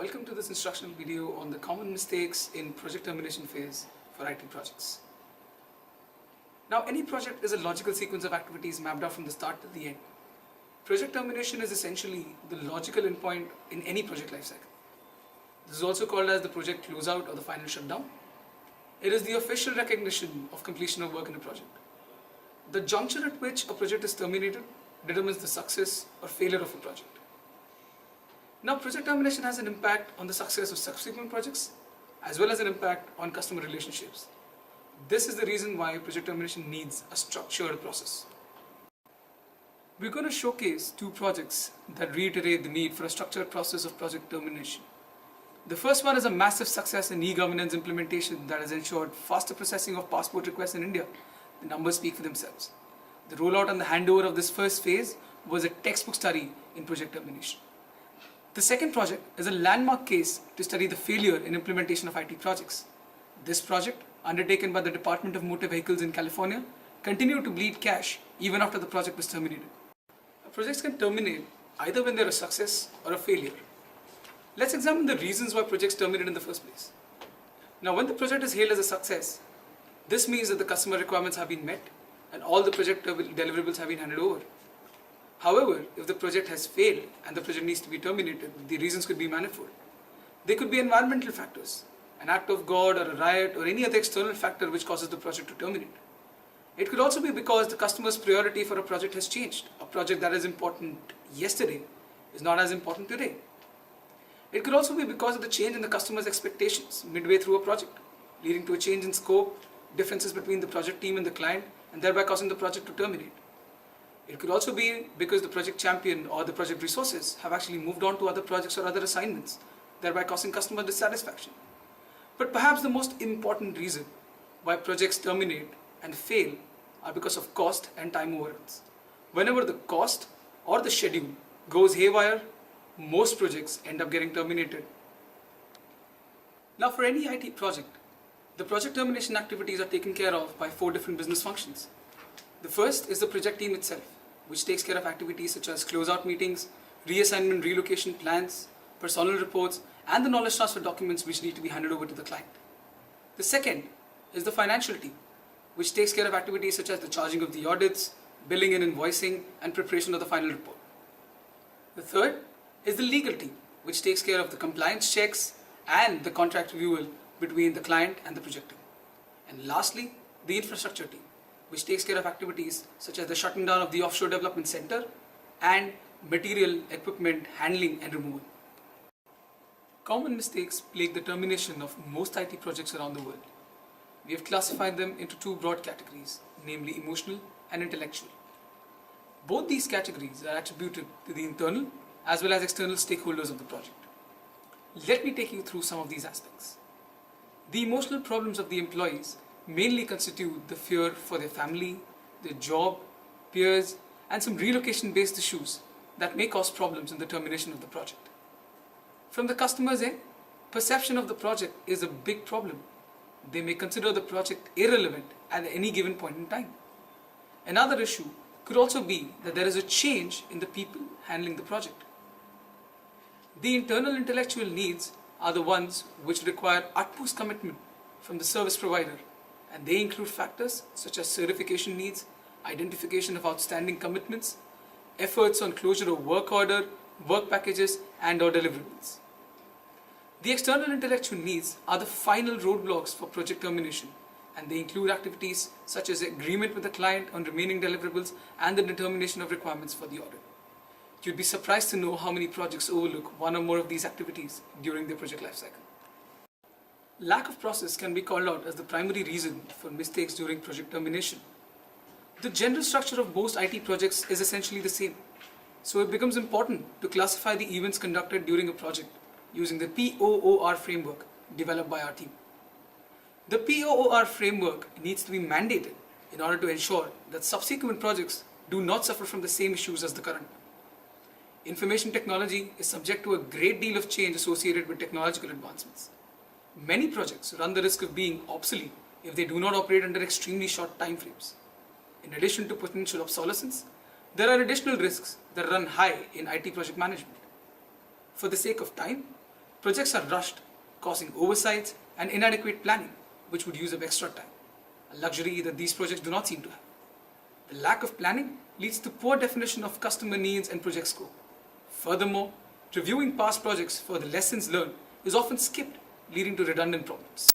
Welcome to this instructional video on the common mistakes in project termination phase for IT projects. Now, any project is a logical sequence of activities mapped out from the start to the end. Project termination is essentially the logical endpoint in any project lifecycle. This is also called as the project closeout or the final shutdown. It is the official recognition of completion of work in a project. The juncture at which a project is terminated determines the success or failure of a project. Now, project termination has an impact on the success of subsequent projects as well as an impact on customer relationships. This is the reason why project termination needs a structured process. We're going to showcase two projects that reiterate the need for a structured process of project termination. The first one is a massive success in e-governance implementation that has ensured faster processing of passport requests in India. The numbers speak for themselves. The rollout and the handover of this first phase was a textbook study in project termination. The second project is a landmark case to study the failure in implementation of IT projects. This project, undertaken by the Department of Motor Vehicles in California, continued to bleed cash even after the project was terminated. Projects can terminate either when they're a success or a failure. Let's examine the reasons why projects terminate in the first place. Now, when the project is hailed as a success, this means that the customer requirements have been met and all the project deliverables have been handed over. However, if the project has failed and the project needs to be terminated, the reasons could be manifold. They could be environmental factors, an act of God or a riot or any other external factor which causes the project to terminate. It could also be because the customer's priority for a project has changed. A project that is important yesterday is not as important today. It could also be because of the change in the customer's expectations midway through a project, leading to a change in scope, differences between the project team and the client, and thereby causing the project to terminate. It could also be because the project champion or the project resources have actually moved on to other projects or other assignments, thereby causing customer dissatisfaction. But perhaps the most important reason why projects terminate and fail are because of cost and time overruns. Whenever the cost or the schedule goes haywire, most projects end up getting terminated. Now, for any IT project, the project termination activities are taken care of by 4 different business functions. The first is the project team itself, which takes care of activities such as closeout meetings, reassignment relocation plans, personnel reports, and the knowledge transfer documents which need to be handed over to the client. The second is the financial team, which takes care of activities such as the charging of the audits, billing and invoicing, and preparation of the final report. The third is the legal team, which takes care of the compliance checks and the contract renewal between the client and the project team. And lastly, the infrastructure team, which takes care of activities such as the shutting down of the offshore development center and material equipment handling and removal. Common mistakes plague the termination of most IT projects around the world. We have classified them into 2 broad categories, namely emotional and intellectual. Both these categories are attributed to the internal as well as external stakeholders of the project. Let me take you through some of these aspects. The emotional problems of the employees mainly constitute the fear for their family, their job, peers, and some relocation-based issues that may cause problems in the termination of the project. From the customer's end, perception of the project is a big problem. They may consider the project irrelevant at any given point in time. Another issue could also be that there is a change in the people handling the project. The internal intellectual needs are the ones which require utmost commitment from the service provider, and they include factors such as certification needs, identification of outstanding commitments, efforts on closure of work order, work packages, and/or deliverables. The external intellectual needs are the final roadblocks for project termination, and they include activities such as agreement with the client on remaining deliverables and the determination of requirements for the audit. You'd be surprised to know how many projects overlook one or more of these activities during their project lifecycle. Lack of process can be called out as the primary reason for mistakes during project termination. The general structure of most IT projects is essentially the same, so it becomes important to classify the events conducted during a project using the POOR framework developed by our team. The POOR framework needs to be mandated in order to ensure that subsequent projects do not suffer from the same issues as the current one. Information technology is subject to a great deal of change associated with technological advancements. Many projects run the risk of being obsolete if they do not operate under extremely short time frames. In addition to potential obsolescence, there are additional risks that run high in IT project management. For the sake of time, Projects are rushed, causing oversights and inadequate planning, which would use up extra time, a luxury that these projects do not seem to have. The lack of planning leads to poor definition of customer needs and project scope. Furthermore, reviewing past projects for the lessons learned is often skipped, leading to redundant problems.